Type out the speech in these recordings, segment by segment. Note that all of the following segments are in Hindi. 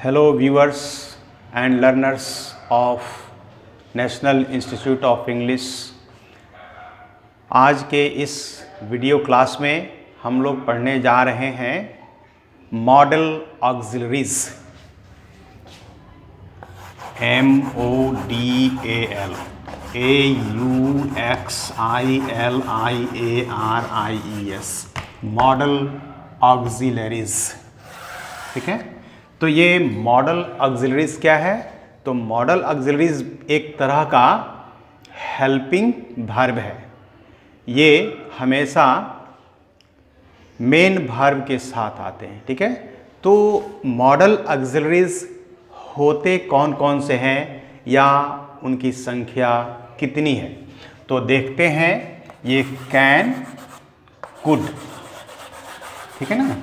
Hello viewers and learners of national institute of English. आज के इस वीडियो क्लास में हम लोग पढ़ने जा रहे हैं model auxiliaries, MODAL, AUXILIARIES, model auxiliaries. ठीक है, तो ये मॉडल ऑक्सिलरीज क्या है? तो मॉडल ऑक्सिलरीज एक तरह का हेल्पिंग वर्ब है। ये हमेशा मेन वर्ब के साथ आते हैं। ठीक है, तो मॉडल ऑक्सिलरीज होते कौन कौन से हैं या उनकी संख्या कितनी है, तो देखते हैं। ये कैन, कुड, ठीक है ना,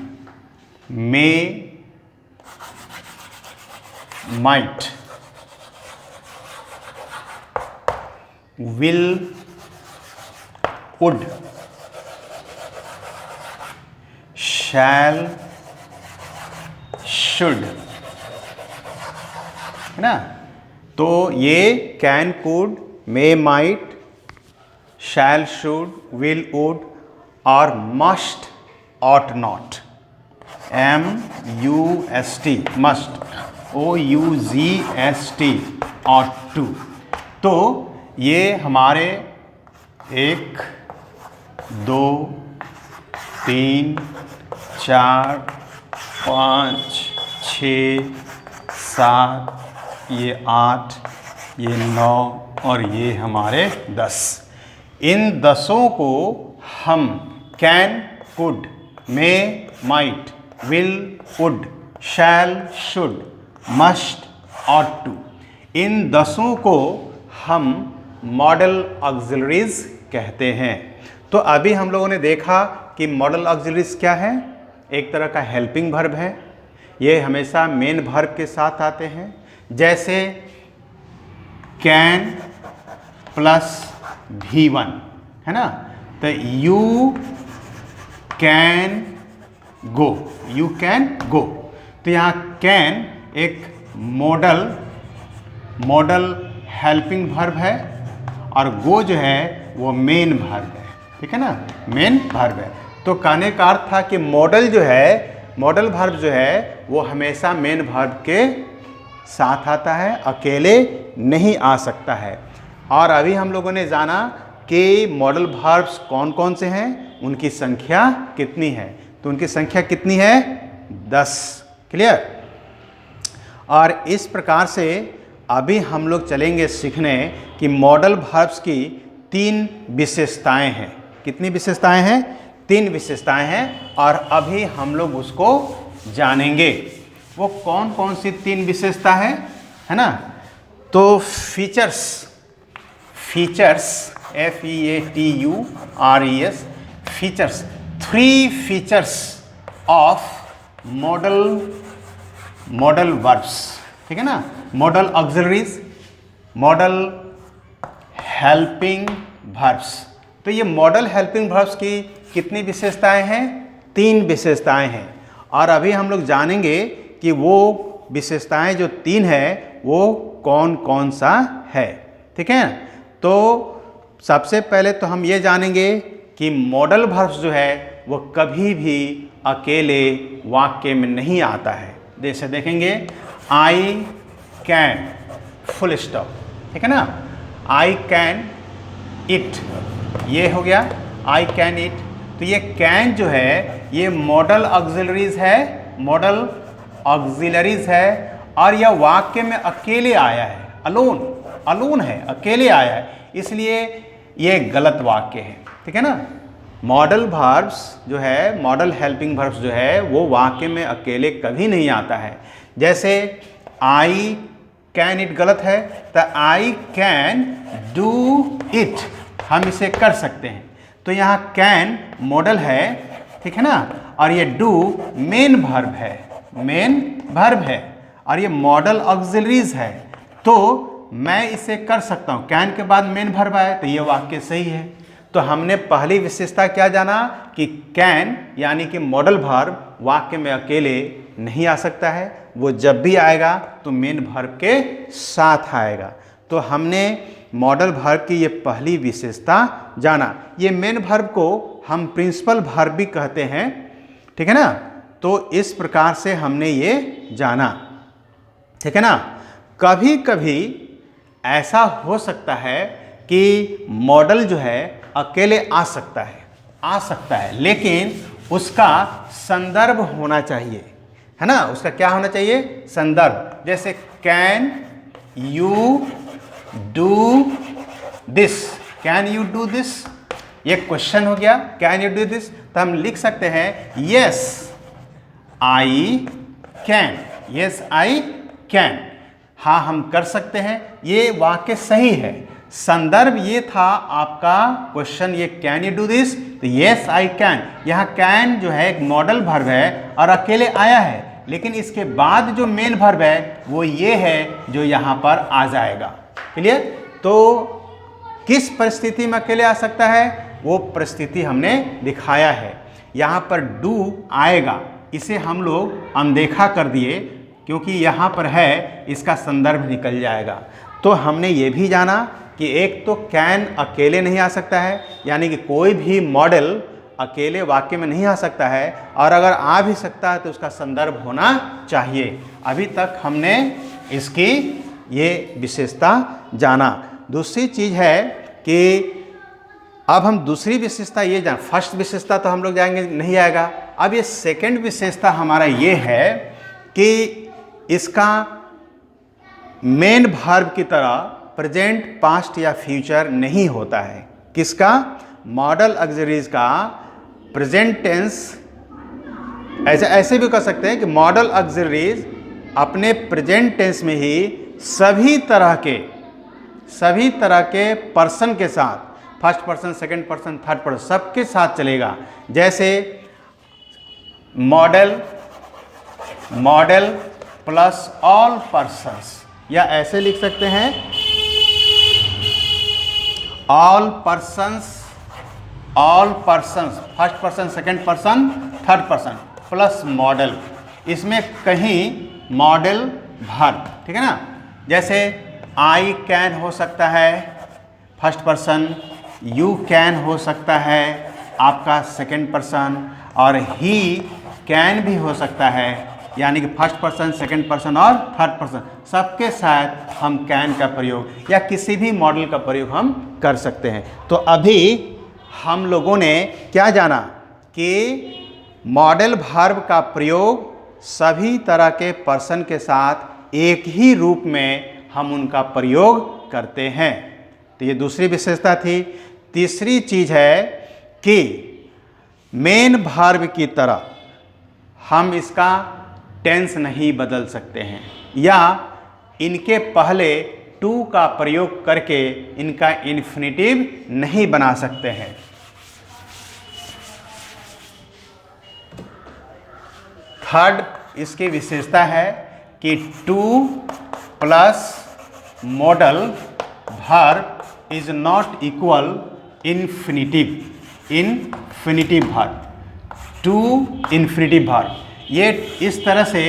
may, might, will, would, shall, should, है ना। तो ये can, could, may, might, shall, should, will, would और must, ought not, MUST, must, OUGST, ought to. तो ये हमारे 1, 2, 3, 4, 5, 6, 7, ये 8, ये 9 और ये हमारे 10। इन 10 को हम can, could, may, might, will, would, shall, should, must, ought to, इन 10 को हम मॉडल ऑक्सिलरीज कहते हैं। तो अभी हम लोगों ने देखा कि मॉडल ऑक्सिलरीज क्या है। एक तरह का हेल्पिंग वर्ब है। ये हमेशा मेन वर्ब के साथ आते हैं। जैसे कैन प्लस V1, है ना, तो you can go, you can गो। तो यहाँ कैन एक मॉडल हेल्पिंग वर्ब है और गो जो है वो मेन वर्ब है। ठीक है ना, मेन वर्ब है। तो कहने का अर्थ था कि मॉडल वर्ब जो है वो हमेशा मेन वर्ब के साथ आता है, अकेले नहीं आ सकता है। और अभी हम लोगों ने जाना कि मॉडल वर्ब्स कौन कौन से हैं, उनकी संख्या कितनी है। तो उनकी संख्या कितनी है? 10। क्लियर। और इस प्रकार से अभी हम लोग चलेंगे सीखने कि मॉडल वर्ब्स की 3 विशेषताएं हैं। कितनी विशेषताएं हैं? 3 विशेषताएं हैं और अभी हम लोग उसको जानेंगे। वो कौन कौन सी 3 विशेषता है ना। तो features FEATURES, features, 3 features of modal verbs. ठीक है ना, model auxiliaries, model helping verbs. तो ये मॉडल हेल्पिंग वर्ब्स की कितनी विशेषताएं हैं? 3 विशेषताएं हैं। और अभी हम लोग जानेंगे कि वो विशेषताएं जो 3 है वो कौन कौन सा है। ठीक है, तो सबसे पहले तो हम ये जानेंगे कि मॉडल वर्ब्स जो है वो कभी भी अकेले वाक्य में नहीं आता है। जैसे देखेंगे आई कैन, फुल स्टॉप। ठीक है ना, आई कैन इट, ये हो गया आई कैन इट। तो ये कैन जो है ये मॉडल ऑक्सिलरीज है, मॉडल ऑक्सिलरीज है और यह वाक्य में अकेले आया है, अलोन है, अकेले आया है, इसलिए ये गलत वाक्य है। ठीक है ना, मॉडल वर्ब्स जो है, मॉडल हेल्पिंग वर्ब्स जो है वो वाक्य में अकेले कभी नहीं आता है। जैसे आई कैन इट गलत है, तो आई कैन डू इट, हम इसे कर सकते हैं। तो यहाँ कैन मॉडल है, ठीक है ना, और ये डू मेन वर्ब है, और ये मॉडल ऑक्सिलरीज है। तो मैं इसे कर सकता हूँ, कैन के बाद मेन वर्ब आए तो ये वाक्य सही है। तो हमने पहली विशेषता क्या जाना कि कैन यानी कि मॉडल वर्ब वाक्य में अकेले नहीं आ सकता है, वो जब भी आएगा तो मेन वर्ब के साथ आएगा। तो हमने मॉडल वर्ब की ये पहली विशेषता जाना। ये मेन वर्ब को हम प्रिंसिपल वर्ब भी कहते हैं, ठीक है ना। तो इस प्रकार से हमने ये जाना, ठीक है ना। कभी कभी ऐसा हो सकता है कि मॉडल जो है अकेले आ सकता है, लेकिन उसका संदर्भ होना चाहिए, है ना। उसका क्या होना चाहिए? संदर्भ। जैसे can you do this, can you do this, ये क्वेश्चन हो गया, कैन यू डू दिस। तो हम लिख सकते हैं yes I can, yes I can, हाँ हम कर सकते हैं, ये वाक्य सही है। संदर्भ ये था आपका क्वेश्चन, ये कैन यू डू दिस, तो यस आई कैन। यहाँ कैन जो है एक मॉडल वर्ब है और अकेले आया है, लेकिन इसके बाद जो मेन वर्ब है वो ये है जो यहाँ पर आ जाएगा। क्लियर? तो किस परिस्थिति में अकेले आ सकता है, वो परिस्थिति हमने दिखाया है। यहाँ पर डू आएगा, इसे हम लोग अनदेखा कर दिए क्योंकि यहाँ पर है, इसका संदर्भ निकल जाएगा। तो हमने ये भी जाना कि एक तो कैन अकेले नहीं आ सकता है, यानी कि कोई भी मॉडल अकेले वाक्य में नहीं आ सकता है, और अगर आ भी सकता है तो उसका संदर्भ होना चाहिए। अभी तक हमने इसकी ये विशेषता जाना। दूसरी चीज़ है कि अब हम दूसरी विशेषता ये जान, फर्स्ट विशेषता तो हम लोग जाएंगे नहीं आएगा। अब ये सेकंड विशेषता हमारा ये है कि इसका मेन वर्ब की तरह प्रेजेंट, पास्ट या फ्यूचर नहीं होता है। किसका? मॉडल ऑक्सिलरीज का प्रेजेंट टेंस। ऐसे भी कह सकते हैं कि मॉडल ऑक्सिलरीज अपने प्रेजेंट टेंस में ही सभी तरह के पर्सन के साथ, first person, second person, third person, सबके साथ चलेगा। जैसे मॉडल प्लस ऑल पर्सन्स, या ऐसे लिख सकते हैं all persons, first person, second person, third person plus model. इसमें कहीं मॉडल वर्ब, ठीक है ना। जैसे आई कैन हो सकता है फर्स्ट पर्सन, यू कैन हो सकता है आपका सेकंड पर्सन, और ही कैन भी हो सकता है, यानी कि फर्स्ट पर्सन, सेकंड पर्सन और थर्ड पर्सन, सबके साथ हम कैन का प्रयोग या किसी भी मॉडल का प्रयोग हम कर सकते हैं। तो अभी हम लोगों ने क्या जाना कि मॉडल वर्ब का प्रयोग सभी तरह के पर्सन के साथ एक ही रूप में हम उनका प्रयोग करते हैं। तो ये दूसरी विशेषता थी। तीसरी चीज़ है कि मेन वर्ब की तरह हम इसका टेंस नहीं बदल सकते हैं, या इनके पहले टू का प्रयोग करके इनका इन्फिनिटिव नहीं बना सकते हैं। थर्ड इसकी विशेषता है कि to plus modal verb is not equal infinitive verb, to infinitive verb. ये इस तरह से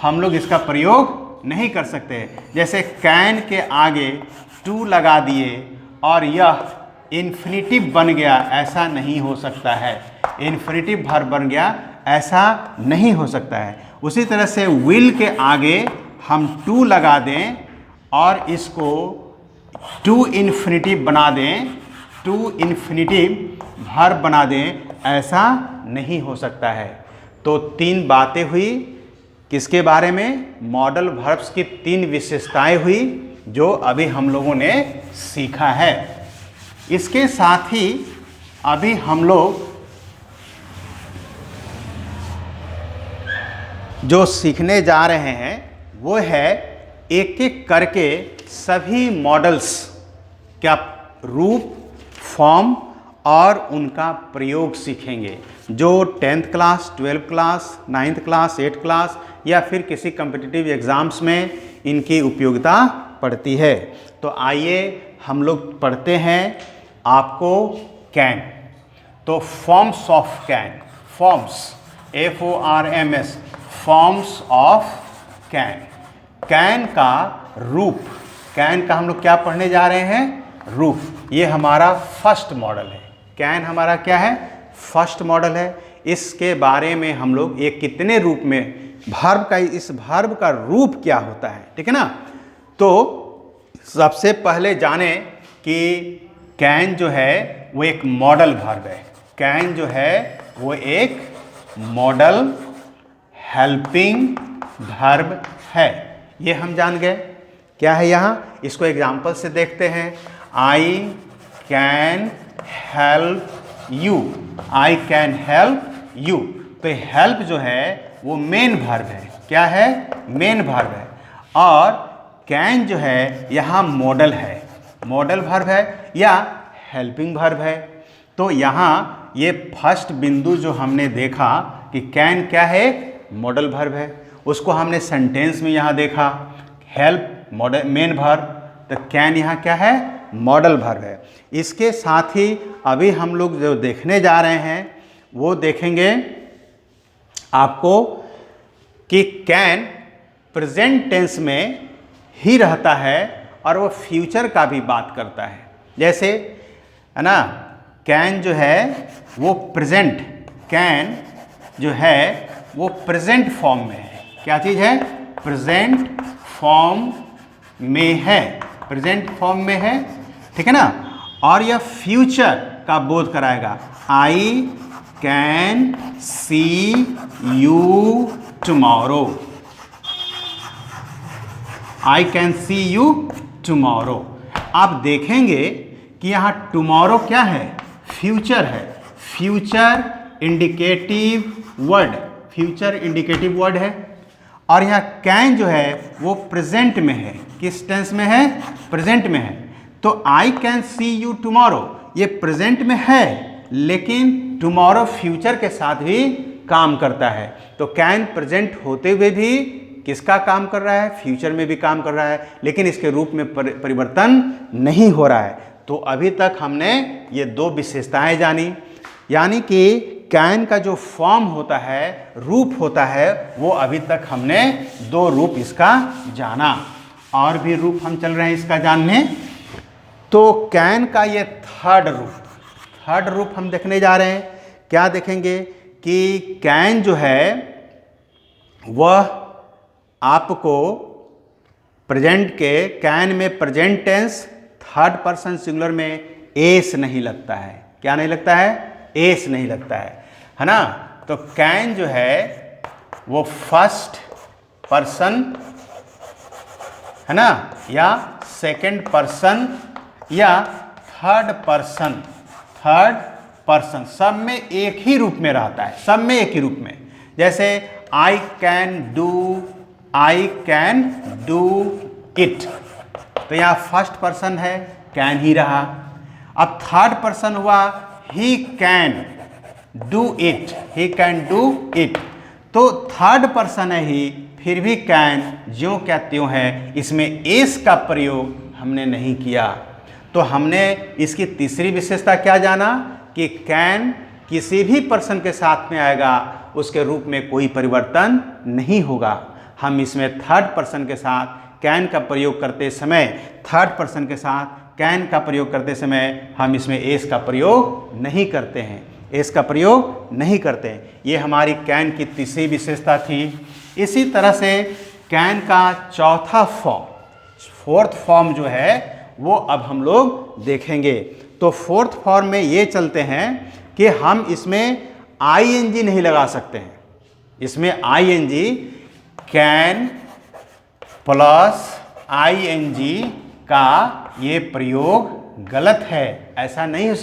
हम लोग इसका प्रयोग नहीं कर सकते। जैसे कैन के आगे टू लगा दिए और यह इन्फिनिटिव बन गया, ऐसा नहीं हो सकता है। इन्फिनिटिव वर्ब बन गया, ऐसा नहीं हो सकता है। उसी तरह से विल के आगे हम टू लगा दें और इसको टू इन्फिनिटिव बना दें, टू इन्फिनिटिव वर्ब बना दें, ऐसा नहीं हो सकता है। तो तीन बातें हुई किसके बारे में? मॉडल वर्ब्स की तीन विशेषताएं हुई जो अभी हम लोगों ने सीखा है। इसके साथ ही अभी हम लोग जो सीखने जा रहे हैं वो है एक एक करके सभी मॉडल्स का रूप, फॉर्म और उनका प्रयोग सीखेंगे, जो 10th class, 12th class, 9th class, 8th class या फिर किसी कम्पिटिटिव एग्ज़ाम्स में इनकी उपयोगिता पड़ती है। तो आइए हम लोग पढ़ते हैं आपको कैन। तो forms of can, forms, FORMS, forms of can. Can का रूप, कैन का हम लोग क्या पढ़ने जा रहे हैं? रूप। ये हमारा फर्स्ट मॉडल है। कैन हमारा क्या है? फर्स्ट मॉडल है। इसके बारे में हम लोग ये कितने रूप में वर्ब का, इस वर्ब का रूप क्या होता है, ठीक है ना। तो सबसे पहले जाने कि कैन जो है वो एक मॉडल वर्ब है। कैन जो है वो एक मॉडल हेल्पिंग वर्ब है। ये हम जान गए। क्या है यहाँ? इसको एग्जाम्पल से देखते हैं। I can help you. I can help you. तो हेल्प जो है वो मेन वर्ब है। क्या है? मेन वर्ब है। और कैन जो है यहाँ मॉडल है, मॉडल वर्ब है या हेल्पिंग वर्ब है। तो यहाँ ये फर्स्ट बिंदु जो हमने देखा कि कैन क्या है? मॉडल वर्ब है। उसको हमने सेंटेंस में यहाँ देखा, हेल्प मॉडल मेन वर्ब, तो कैन यहाँ क्या है? मॉडल वर्ब है। इसके साथ ही अभी हम लोग जो देखने जा रहे हैं वो देखेंगे आपको कि कैन प्रेजेंट टेंस में ही रहता है और वो फ्यूचर का भी बात करता है। जैसे है ना, कैन जो है वो प्रेजेंट, कैन जो है वो प्रेजेंट फॉर्म में है। क्या चीज़ है? प्रेजेंट फॉर्म में है, प्रेजेंट फॉर्म में है, ठीक है ना। और यह फ्यूचर का बोध कराएगा। I can see you tomorrow. I can see you tomorrow. आप देखेंगे कि यहाँ टुमारो क्या है? फ्यूचर है। Future indicative word, future indicative word है। और यहाँ कैन जो है वो प्रेजेंट में है। किस टेंस में है? प्रेजेंट में है। तो I can see you tomorrow ये प्रेजेंट में है, लेकिन टुमारो फ्यूचर के साथ भी काम करता है। तो कैन प्रेजेंट होते हुए भी किसका काम कर रहा है? फ्यूचर में भी काम कर रहा है, लेकिन इसके रूप में परिवर्तन नहीं हो रहा है। तो अभी तक हमने ये दो विशेषताएं जानी, यानी कि कैन का जो फॉर्म होता है, रूप होता है, वो अभी तक हमने दो रूप इसका जाना। और भी रूप हम चल रहे हैं इसका जानने। तो कैन का ये थर्ड रूप हम देखने जा रहे हैं। क्या देखेंगे कि कैन जो है वह आपको प्रेजेंट के, कैन में present tense third person singular में एस नहीं लगता है। क्या नहीं लगता है? एस नहीं लगता है ना। तो कैन जो है वो फर्स्ट पर्सन है ना, या सेकंड पर्सन या थर्ड पर्सन, सब में एक ही रूप में रहता है, सब में एक ही रूप में। जैसे आई कैन डू इट, तो यहाँ फर्स्ट पर्सन है, कैन ही रहा। अब थर्ड पर्सन हुआ ही कैन डू इट, तो थर्ड पर्सन है ही, फिर भी कैन ज्यों क्या त्यों है, इसमें एस का प्रयोग हमने नहीं किया। तो हमने इसकी तीसरी विशेषता क्या जाना कि कैन किसी भी पर्सन के साथ में आएगा, उसके रूप में कोई परिवर्तन नहीं होगा। हम इसमें थर्ड पर्सन के साथ कैन का प्रयोग करते समय, हम इसमें एस का प्रयोग नहीं करते हैं, ये हमारी कैन की तीसरी विशेषता थी। इसी तरह से कैन का चौथा फॉर्म, फोर्थ फॉर्म जो है वो अब हम लोग देखेंगे। तो फोर्थ फॉर्म में ये चलते हैं कि हम इसमें आईएनजी नहीं लगा सकते हैं। इसमें आईएनजी, कैन प्लस आईएनजी का ये प्रयोग गलत है। ऐसा नहीं हो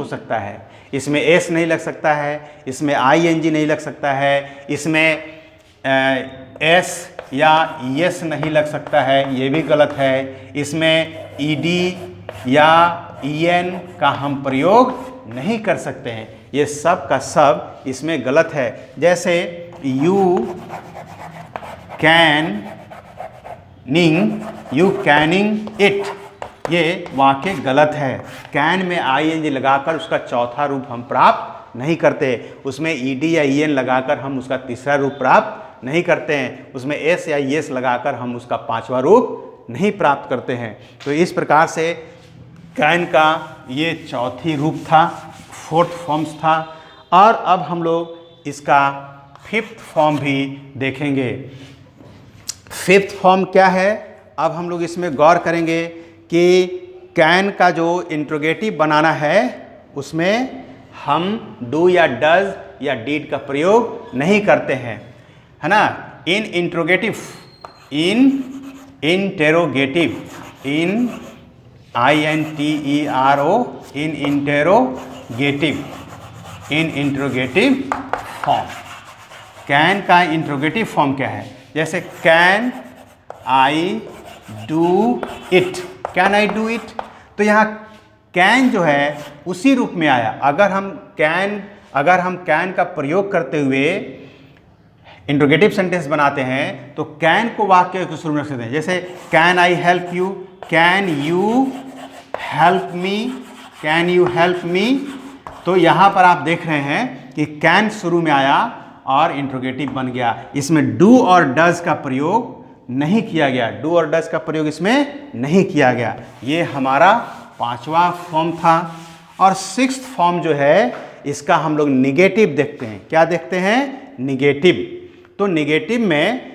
सकता है, इसमें एस नहीं लग सकता है, इसमें आईएनजी नहीं लग सकता है, इसमें एस या यस नहीं लग सकता है, ये भी गलत है। इसमें ईडी या ईएन का हम प्रयोग नहीं कर सकते हैं, ये सब का सब इसमें गलत है। जैसे यू कैनिंग इट, ये वाक्य गलत है। कैन में आईएनजी लगाकर उसका चौथा रूप हम प्राप्त नहीं करते, उसमें ईडी या ईएन लगाकर हम उसका तीसरा रूप प्राप्त नहीं करते हैं, उसमें एस या एस लगाकर हम उसका पांचवा रूप नहीं प्राप्त करते हैं। तो इस प्रकार से कैन का ये चौथी रूप था, फोर्थ फॉर्म्स था। और अब हम लोग इसका फिफ्थ फॉर्म भी देखेंगे। फिफ्थ फॉर्म क्या है, अब हम लोग इसमें गौर करेंगे कि कैन का जो इंट्रोगेटिव बनाना है उसमें हम डू या डज या डीड का प्रयोग नहीं करते हैं, है ना। In interrogative, in interrogative, in INTERO, in interrogative, in interrogative form. Can का इंट्रोगेटिव फॉर्म क्या है, जैसे can I do it, can I do it, तो यहाँ कैन जो है उसी रूप में आया। अगर हम कैन का प्रयोग करते हुए इंट्रोगेटिव सेंटेंस बनाते हैं तो कैन को वाक्य के शुरू में रख सकते हैं, जैसे can I help you, can you help me, can you help me. तो यहाँ पर आप देख रहे हैं कि कैन शुरू में आया और इंट्रोगेटिव बन गया। इसमें डू और डज का प्रयोग नहीं किया गया, डू और डज का प्रयोग इसमें नहीं किया गया। ये हमारा पांचवा फॉर्म था। और सिक्स्थ फॉर्म जो है इसका हम लोग निगेटिव देखते हैं। क्या देखते हैं, निगेटिव। तो निगेटिव में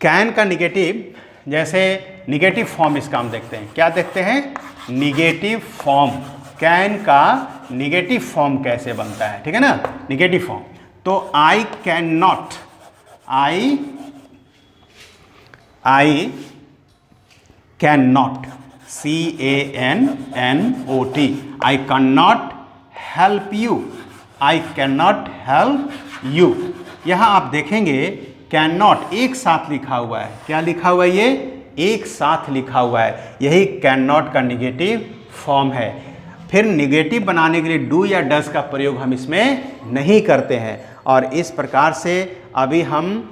कैन का निगेटिव, जैसे निगेटिव फॉर्म इसका हम देखते हैं। क्या देखते हैं, निगेटिव फॉर्म। कैन का निगेटिव फॉर्म कैसे बनता है, ठीक है ना, निगेटिव फॉर्म। तो आई can not, I can not, CANNOT, I can not help you, I can not help you. यहाँ आप देखेंगे कैन नॉट एक साथ लिखा हुआ है। क्या लिखा हुआ है, ये एक साथ लिखा हुआ है। यही कैन नॉट का निगेटिव फॉर्म है। फिर निगेटिव बनाने के लिए डू या डज का प्रयोग हम इसमें नहीं करते हैं। और इस प्रकार से अभी हम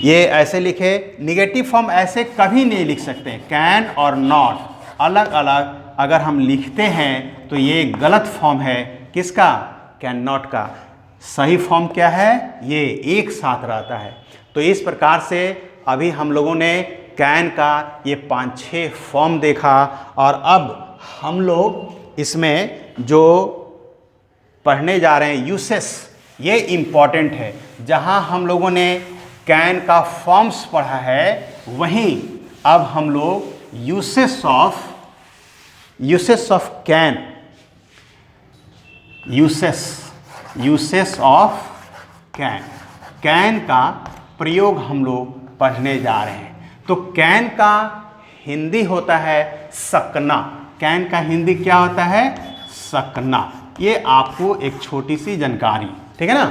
ये ऐसे लिखे, निगेटिव फॉर्म ऐसे कभी नहीं लिख सकते। कैन और नॉट अलग अलग अगर हम लिखते हैं तो ये गलत फॉर्म है। किसका, कैन नॉट का। सही फॉर्म क्या है, ये एक साथ रहता है। तो इस प्रकार से अभी हम लोगों ने कैन का ये 5-6 फॉर्म देखा। और अब हम लोग इसमें जो पढ़ने जा रहे हैं यूसेस, ये इम्पॉर्टेंट है। जहां हम लोगों ने कैन का फॉर्म्स पढ़ा है, वहीं अब हम लोग uses of can, uses of can का प्रयोग हम लोग पढ़ने जा रहे हैं। तो कैन का हिंदी होता है सकना। कैन का हिंदी क्या होता है, सकना। ये आपको एक छोटी सी जानकारी, ठीक है ना।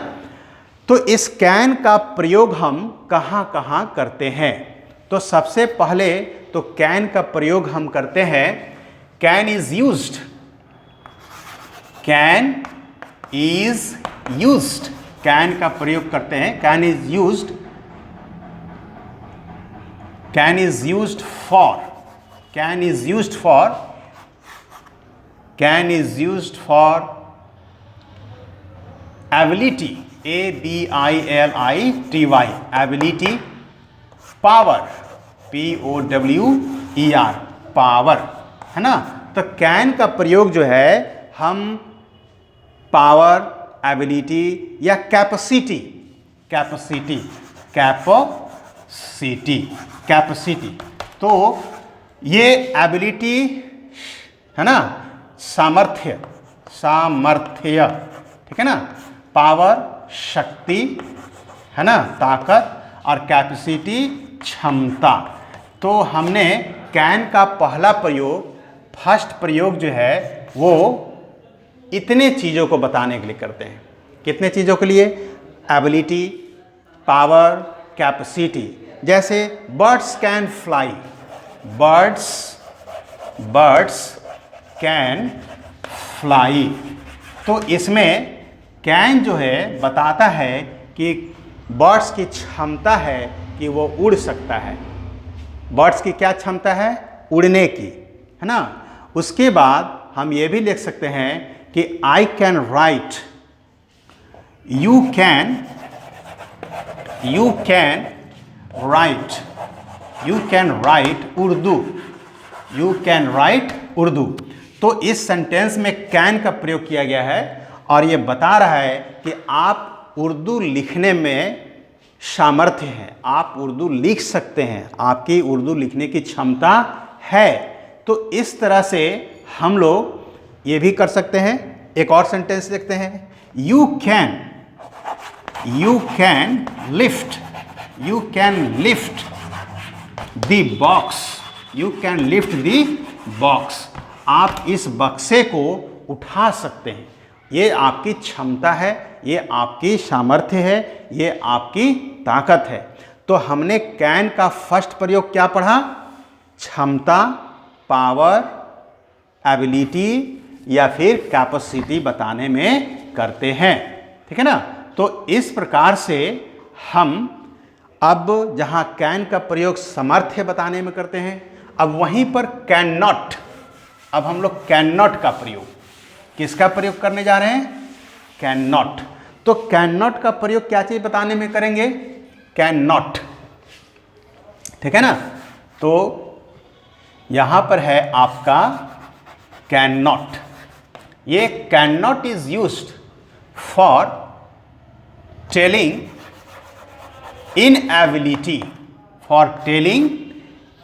तो इस कैन का प्रयोग हम कहाँ कहाँ करते हैं, तो सबसे पहले तो कैन का प्रयोग हम करते हैं, can is used, can is used, can का प्रयोग करते हैं। Can is used, can is used for, can is used for, can is used for ability, ABILITY, ability, power, POWER, power, है ना। तो कैन का प्रयोग जो है हम पावर, एबिलिटी या कैपेसिटी, तो ये एबिलिटी है ना, सामर्थ्य, ठीक है ना, पावर शक्ति, है ना, ताकत, और कैपेसिटी क्षमता। तो हमने कैन का पहला प्रयोग, फर्स्ट प्रयोग जो है वो इतने चीज़ों को बताने के लिए करते हैं। कितने चीज़ों के लिए, एबिलिटी, पावर, कैपेसिटी। जैसे birds can fly, birds can fly. तो इसमें कैन जो है बताता है कि बर्ड्स की क्षमता है कि वो उड़ सकता है। बर्ड्स की क्या क्षमता है, उड़ने की, है ना। उसके बाद हम ये भी लिख सकते हैं कि I can write you can write Urdu, you can write Urdu. तो इस सेंटेंस में कैन का प्रयोग किया गया है और ये बता रहा है कि आप उर्दू लिखने में सामर्थ्य हैं, आप उर्दू लिख सकते हैं, आपकी उर्दू लिखने की क्षमता है। तो इस तरह से हम लोग ये भी कर सकते हैं। एक और सेंटेंस देखते हैं, you can lift the box, you can lift the box, आप इस बक्से को उठा सकते हैं। ये आपकी क्षमता है, ये आपकी सामर्थ्य है, ये आपकी ताकत है। तो हमने कैन का फर्स्ट प्रयोग क्या पढ़ा? क्षमता, पावर, एबिलिटी या फिर कैपेसिटी बताने में करते हैं, ठीक है ना। तो इस प्रकार से हम अब जहां कैन का प्रयोग सामर्थ्य बताने में करते हैं, अब वहीं पर कैन नॉट, अब हम लोग कैन नॉट का प्रयोग, किसका प्रयोग करने जा रहे हैं? Can not. तो कैन नॉट का प्रयोग क्या चीज बताने में करेंगे? कैन नॉट, ठीक है ना। तो यहां पर है आपका कैन नॉट। ये can not is used for telling inability, for telling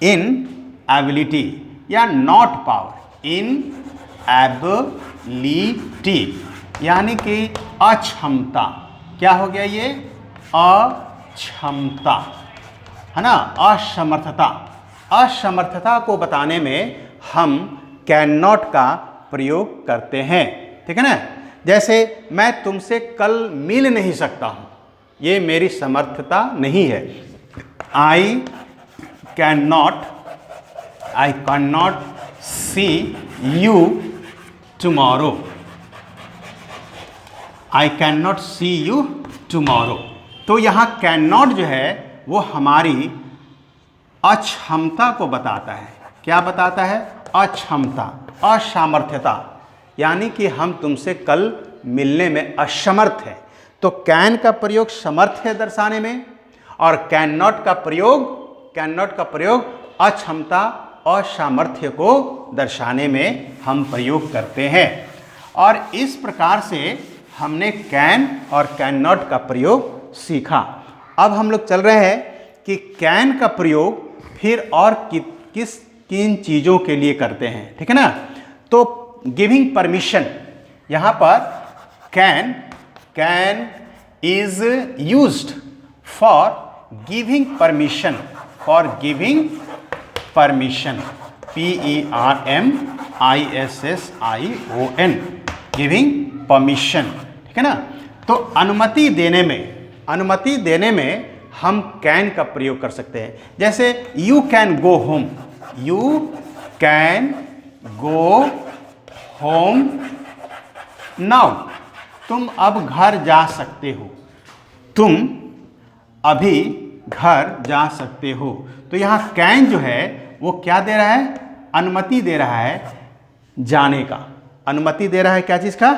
inability या नॉट पावर, इनएबिलिटी यानी कि अक्षमता। क्या हो गया ये? अक्षमता, है ना, असमर्थता। असमर्थता को बताने में हम कैन नॉट का प्रयोग करते हैं, ठीक है ना। जैसे मैं तुमसे कल मिल नहीं सकता हूं, ये मेरी समर्थता नहीं है। I can not see you tomorrow, I can not see you tomorrow. तो यहाँ कैन नॉट जो है वो हमारी अक्षमता को बताता है। क्या बताता है? अक्षमता, असामर्थ्यता, यानी कि हम तुमसे कल मिलने में असमर्थ हैं। तो कैन का प्रयोग सामर्थ्य दर्शाने में और कैन नॉट का प्रयोग अक्षमता, असामर्थ्य को दर्शाने में हम प्रयोग करते हैं। और इस प्रकार से हमने कैन और कैन नॉट का प्रयोग सीखा। अब हम लोग चल रहे हैं कि कैन का प्रयोग फिर और किन चीज़ों के लिए करते हैं, ठीक है ना। तो गिविंग परमिशन, यहाँ पर can is used for giving permission, PERMISSION, giving permission, ठीक है ना। तो अनुमति देने में हम कैन का प्रयोग कर सकते हैं। जैसे you can go home now, तुम अब घर जा सकते हो, तुम अभी घर जा सकते हो। तो यहाँ कैन जो है वो क्या दे रहा है? अनुमति दे रहा है जाने का, अनुमति दे रहा है क्या चीज़ का?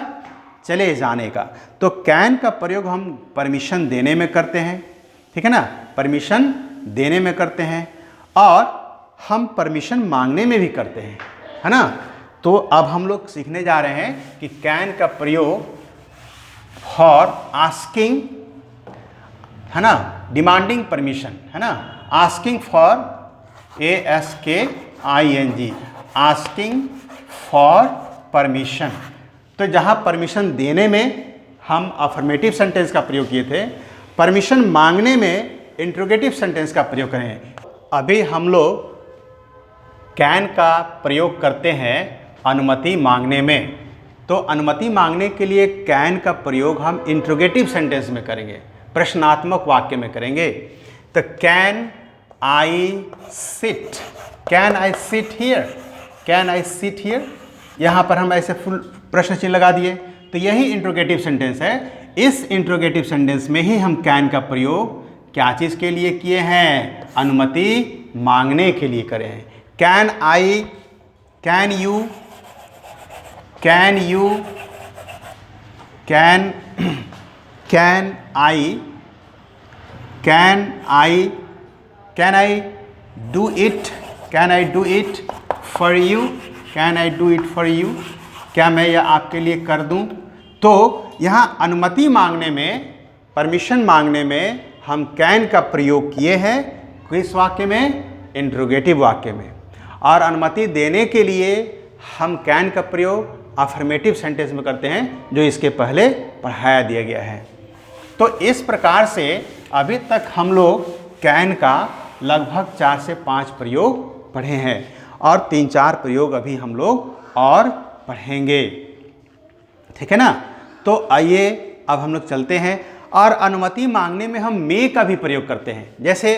चले जाने का। तो कैन का प्रयोग हम परमिशन देने में करते हैं, ठीक है ना, परमिशन देने में करते हैं और हम परमिशन मांगने में भी करते हैं, है ना। तो अब हम लोग सीखने जा रहे हैं कि कैन का प्रयोग फॉर आस्किंग, है ना, डिमांडिंग परमिशन, है ना, asking for ASKING, asking for permission. तो जहाँ परमिशन देने में हम अफर्मेटिव सेंटेंस का प्रयोग किए थे, परमिशन मांगने में इंट्रोगेटिव सेंटेंस का प्रयोग करें। अभी हम लोग कैन का प्रयोग करते हैं अनुमति मांगने में। तो अनुमति मांगने के लिए कैन का प्रयोग हम इंट्रोगेटिव सेंटेंस में करेंगे, प्रश्नात्मक वाक्य में करेंगे। तो कैन आई सिट हियर, यहाँ पर हम ऐसे फुल प्रश्न चिन्ह लगा दिए। तो यही इंट्रोगेटिव सेंटेंस है। इस इंट्रोगेटिव सेंटेंस में ही हम कैन का प्रयोग क्या चीज़ के लिए किए हैं? अनुमति मांगने के लिए करे हैं। Can I, can you, can I do it, can I do it for you, can I do it for you, क्या मैं यह आपके लिए कर दूं? तो यहाँ अनुमति मांगने में, परमिशन मांगने में हम कैन का प्रयोग किए हैं किस वाक्य में? इंट्रोगेटिव वाक्य में। और अनुमति देने के लिए हम कैन का प्रयोग अफर्मेटिव सेंटेंस में करते हैं, जो इसके पहले पढ़ाया दिया गया है। तो इस प्रकार से अभी तक हम लोग कैन का लगभग 4 से 5 प्रयोग पढ़े हैं और 3-4 प्रयोग अभी हम लोग और पढ़ेंगे, ठीक है ना। तो आइए अब हम लोग चलते हैं और अनुमति मांगने में हम मे का भी प्रयोग करते हैं। जैसे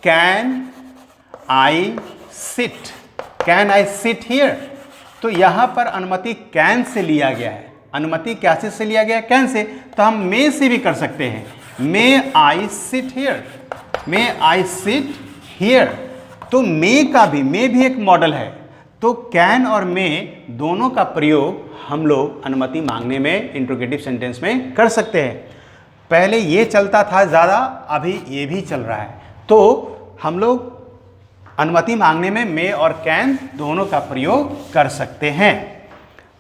can I sit, can I sit here, तो यहाँ पर अनुमति कैन से लिया गया है। अनुमति क्या से लिया गया है? Can say. तो हम मे से भी कर सकते हैं, may I sit here, may I sit here. तो मे का भी, मे भी एक मॉडल है। तो कैन और मे दोनों का प्रयोग हम लोग अनुमति मांगने में इंट्रोगेटिव सेंटेंस में कर सकते हैं। पहले ये चलता था ज़्यादा, अभी ये भी चल रहा है। तो हम लोग अनुमति मांगने में मे और कैन दोनों का प्रयोग कर सकते हैं।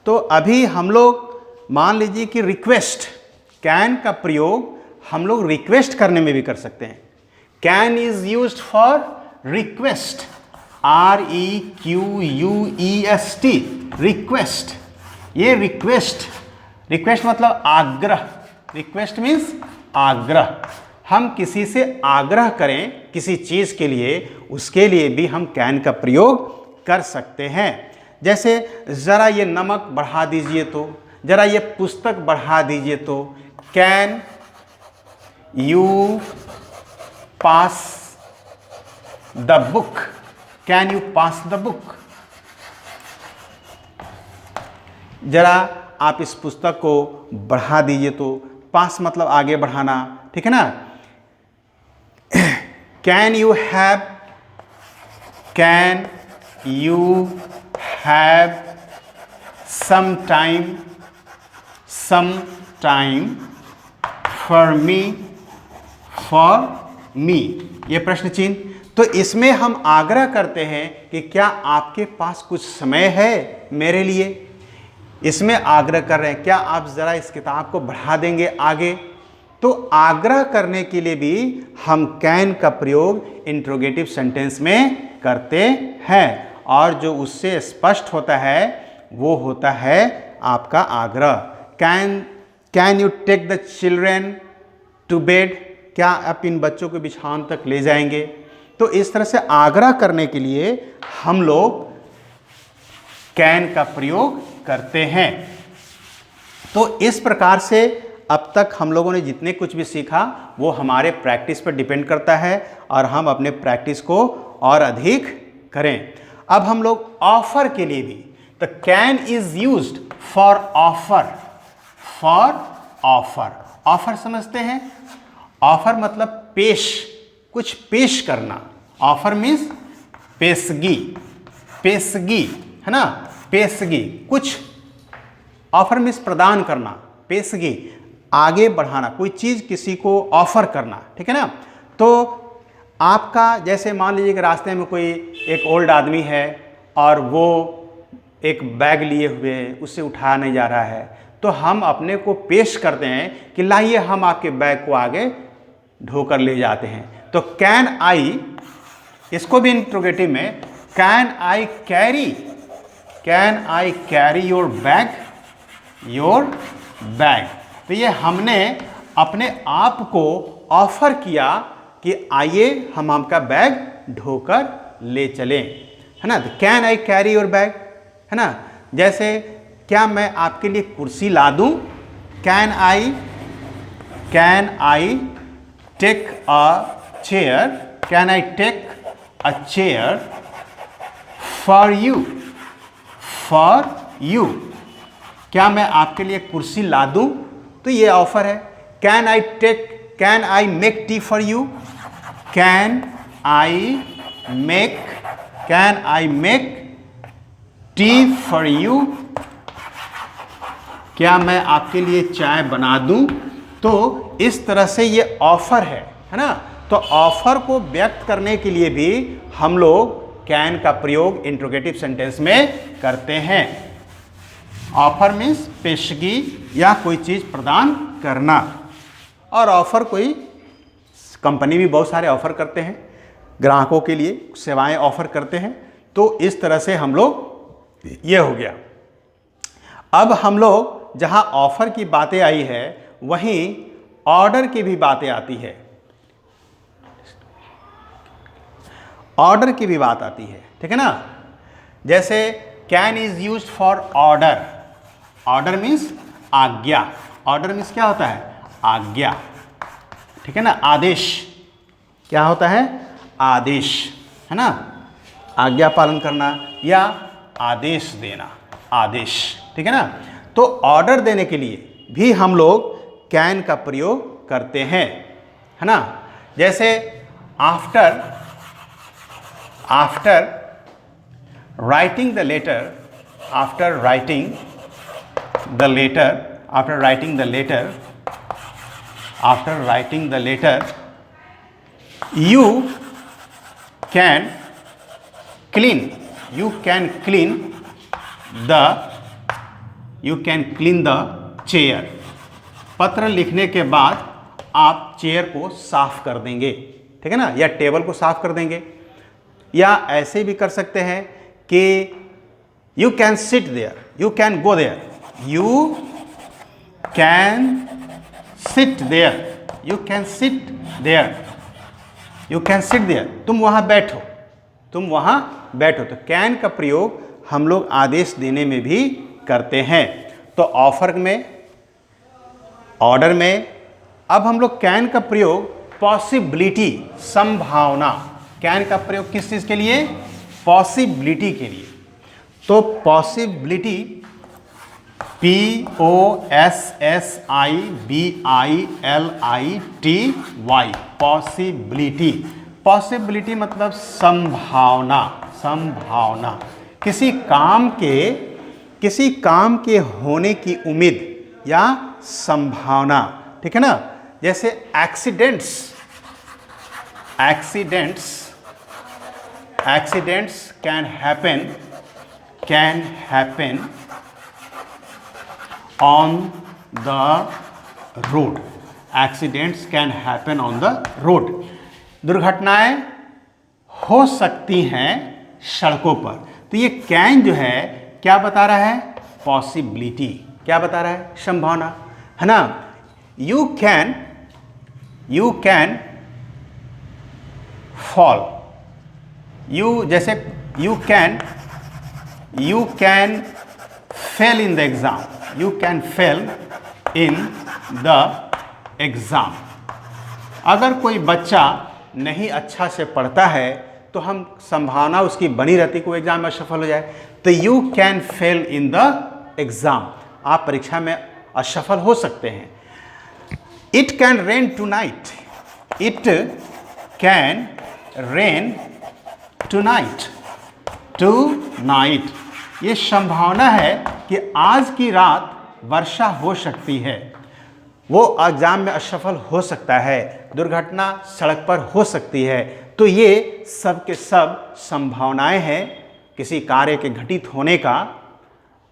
तो अभी हम लोग मान लीजिए कि रिक्वेस्ट, कैन का प्रयोग हम लोग रिक्वेस्ट करने में भी कर सकते हैं। Can is used for request, REQUEST, request. ये रिक्वेस्ट मतलब आग्रह, रिक्वेस्ट मीन्स आग्रह। हम किसी से आग्रह करें किसी चीज़ के लिए, उसके लिए भी हम कैन का प्रयोग कर सकते हैं। जैसे ज़रा ये नमक बढ़ा दीजिए तो, ज़रा ये पुस्तक बढ़ा दीजिए तो, can you pass the book, can you pass the book. ज़रा आप इस पुस्तक को बढ़ा दीजिए तो, पास मतलब आगे बढ़ाना, ठीक है ना। Can you have some time for me, ये प्रश्न चिन्ह। तो इसमें हम आग्रह करते हैं कि क्या आपके पास कुछ समय है मेरे लिए। इसमें आग्रह कर रहे हैं, क्या आप ज़रा इस किताब को बढ़ा देंगे आगे। तो आग्रह करने के लिए भी हम कैन का प्रयोग इंट्रोगेटिव सेंटेंस में करते हैं, और जो उससे स्पष्ट होता है वो होता है आपका आग्रह। Can you take the children to bed, क्या आप इन बच्चों को बिछावन तक ले जाएंगे। तो इस तरह से आग्रह करने के लिए हम लोग कैन का प्रयोग करते हैं। तो इस प्रकार से अब तक हम लोगों ने जितने कुछ भी सीखा वो हमारे प्रैक्टिस पर डिपेंड करता है, और हम अपने प्रैक्टिस को और अधिक करें। अब हम लोग ऑफर के लिए भी, तो can is used for offer, offer समझते हैं। ऑफर मतलब पेश, कुछ पेश करना। ऑफर मीन्स पेशगी है ना, पेशगी कुछ। ऑफर मीन्स प्रदान करना, पेशगी आगे बढ़ाना, कोई चीज़ किसी को ऑफर करना, ठीक है ना। तो आपका जैसे मान लीजिए कि रास्ते में कोई एक ओल्ड आदमी है और वो एक बैग लिए हुए है, उससे उठाया नहीं जा रहा है, तो हम अपने को पेश करते हैं कि लाइए हम आपके बैग को आगे ढोकर ले जाते हैं। तो कैन आई, इसको भी इंट्रोगेटिव में, can I carry your bag. तो ये हमने अपने आप को ऑफर किया कि आइए हम आपका बैग ढोकर ले चलें, है ना। तो can I carry your bag, है ना। जैसे क्या मैं आपके लिए कुर्सी ला दूं, can I take a chair for you, क्या मैं आपके लिए कुर्सी ला दूं। तो ये ऑफर है। Can I make tea for you, can I make tea for you, क्या मैं आपके लिए चाय बना दूं, तो इस तरह से ये ऑफर है ना। तो ऑफर को व्यक्त करने के लिए भी हम लोग कैन का प्रयोग इंट्रोगेटिव सेंटेंस में करते हैं। ऑफर मीन्स पेशगी या कोई चीज़ प्रदान करना। और ऑफर कोई कंपनी भी बहुत सारे ऑफर करते हैं, ग्राहकों के लिए सेवाएं ऑफर करते हैं। तो इस तरह से हम लोग, ये हो गया। अब हम लोग जहां ऑफर की बातें आई है वहीं ऑर्डर की भी बातें आती है, ऑर्डर की भी बात आती है, ठीक है ना। जैसे can is used for order. Order means आज्ञा। ऑर्डर मीन्स क्या होता है? आज्ञा, ठीक है ना। आदेश क्या होता है? आदेश, है ना। आज्ञा पालन करना या आदेश देना, आदेश, ठीक है ना। तो ऑर्डर देने के लिए भी हम लोग कैन का प्रयोग करते हैं, है ना। जैसे after writing the letter, after writing the letter you can clean the chair। पत्र लिखने के बाद आप चेयर को साफ कर देंगे, ठीक है ना, या टेबल को साफ कर देंगे। या ऐसे भी कर सकते हैं कि you can sit there, you can go there, you can sit there, you can sit there, you can sit there, तुम वहां बैठो, तुम वहां बैठो। तो कैन का प्रयोग हम लोग आदेश देने में भी करते हैं। तो ऑफर में, ऑर्डर में। अब हम लोग कैन का प्रयोग पॉसिबिलिटी, संभावना। कैन का प्रयोग किस चीज के लिए? पॉसिबिलिटी के लिए। तो पॉसिबिलिटी, POSSIBILITY, पॉसिबिलिटी। पॉसिबिलिटी मतलब संभावना, संभावना, किसी काम के होने की उम्मीद या संभावना, ठीक है ना। जैसे accidents can happen on the road। Accidents can happen on the road। दुर्घटनाएं हो सकती हैं सड़कों पर। तो ये कैन जो है क्या बता रहा है? पॉसिबिलिटी। क्या बता रहा है? संभावना, है ना। यू कैन फॉल, जैसे you can fail in the exam, you can fail in the exam। अगर कोई बच्चा नहीं अच्छा से पढ़ता है तो हम संभावना उसकी बनी रहती कि वो एग्जाम में असफल हो जाए। तो you can fail in the exam, आप परीक्षा में असफल हो सकते हैं। It can rain tonight, it can rain tonight, ये संभावना है कि आज की रात वर्षा हो सकती है, वो एग्जाम में असफल हो सकता है, दुर्घटना सड़क पर हो सकती है। तो ये सब के सब संभावनाएं हैं, किसी कार्य के घटित होने का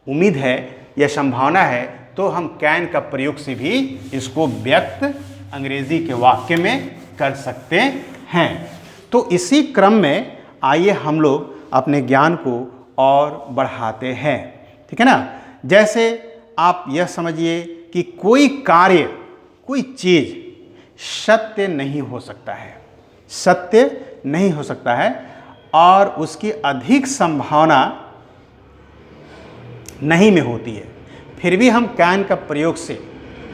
उम्मीद है या संभावना है। तो हम कैन का प्रयोग से भी इसको व्यक्त अंग्रेजी के वाक्य में कर सकते हैं। तो इसी क्रम में आइए हम लोग अपने ज्ञान को और बढ़ाते हैं, ठीक है ना। जैसे आप यह समझिए कि कोई कार्य, कोई चीज सत्य नहीं हो सकता है, सत्य नहीं हो सकता है और उसकी अधिक संभावना नहीं में होती है, फिर भी हम कैन का प्रयोग से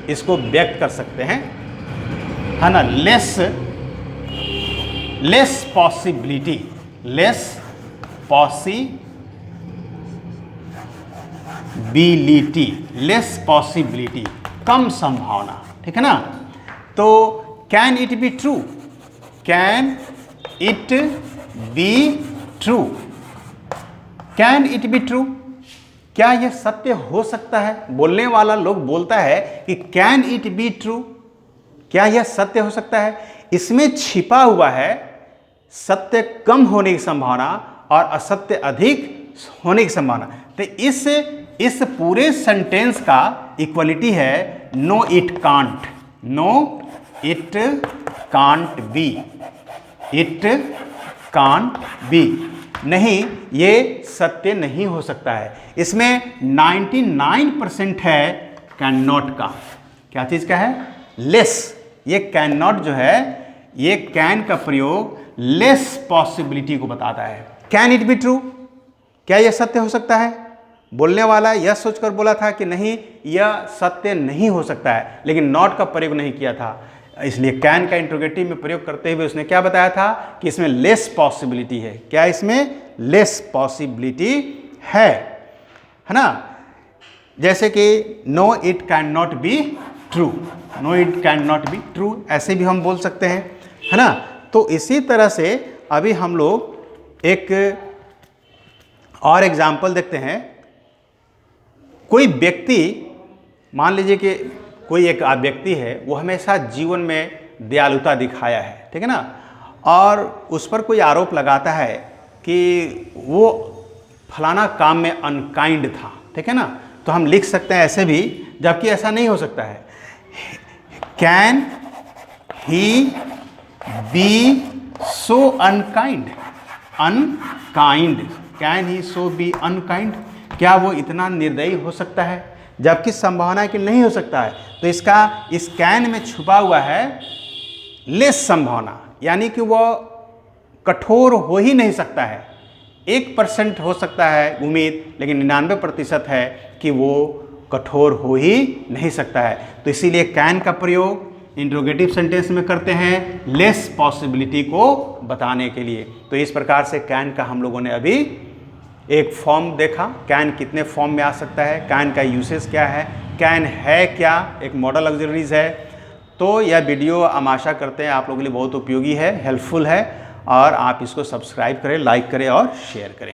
इसको व्यक्त कर सकते हैं, है ना। लेस पॉसिबिलिटी, लेस पॉसिबिलिटी, कम संभावना, ठीक है ना। तो can it be true, can it be true, can it be true, क्या यह सत्य हो सकता है? बोलने वाला लोग बोलता है कि कैन इट बी ट्रू, क्या यह सत्य हो सकता है? इसमें छिपा हुआ है सत्य कम होने की संभावना और असत्य अधिक होने की संभावना। तो इस पूरे सेंटेंस का इक्वलिटी है no it can't, no it can't be, it can't be, नहीं ये सत्य नहीं हो सकता है। इसमें 99% है कैन नॉट का। क्या चीज का है? लेस। ये कैन नॉट जो है, ये कैन का प्रयोग लेस पॉसिबिलिटी को बताता है। Can it be true? क्या यह सत्य हो सकता है? बोलने वाला यह सोचकर बोला था कि नहीं यह सत्य नहीं हो सकता है, लेकिन नॉट का प्रयोग नहीं किया था, इसलिए कैन का इंट्रोगेटिव में प्रयोग करते हुए उसने क्या बताया था कि इसमें लेस पॉसिबिलिटी है। क्या इसमें लेस पॉसिबिलिटी है ना? जैसे कि no it can not be true, no it can not be true, ऐसे भी हम बोल सकते हैं, है ना? तो इसी तरह से अभी हम लोग एक और एग्जाम्पल देखते हैं। कोई व्यक्ति, मान लीजिए कि कोई एक व्यक्ति है, वो हमेशा जीवन में दयालुता दिखाया है, ठीक है ना, और उस पर कोई आरोप लगाता है कि वो फलाना काम में अनकाइंड था, ठीक है ना, तो हम लिख सकते हैं ऐसे भी, जबकि ऐसा नहीं हो सकता है। Can he be so unkind, unkind, can he so be unkind, क्या वो इतना निर्दयी हो सकता है? जबकि संभावना है कि नहीं हो सकता है। तो इसका इस कैन में छुपा हुआ है लेस संभावना, यानी कि वह कठोर हो ही नहीं सकता है। 1% हो सकता है उम्मीद, लेकिन 99% है कि वो कठोर हो ही नहीं सकता है। तो इसीलिए कैन का प्रयोग इंट्रोगेटिव सेंटेंस में करते हैं लेस पॉसिबिलिटी को बताने के लिए। तो इस प्रकार से कैन का हम लोगों ने अभी एक फॉर्म देखा, कैन कितने फॉर्म में आ सकता है, कैन का यूसेज क्या है, कैन है क्या, एक मॉडल ऑक्सिलरीज है। तो यह वीडियो हम आशा करते हैं आप लोगों के लिए बहुत उपयोगी है, हेल्पफुल है, और आप इसको सब्सक्राइब करें, लाइक करें और शेयर करें।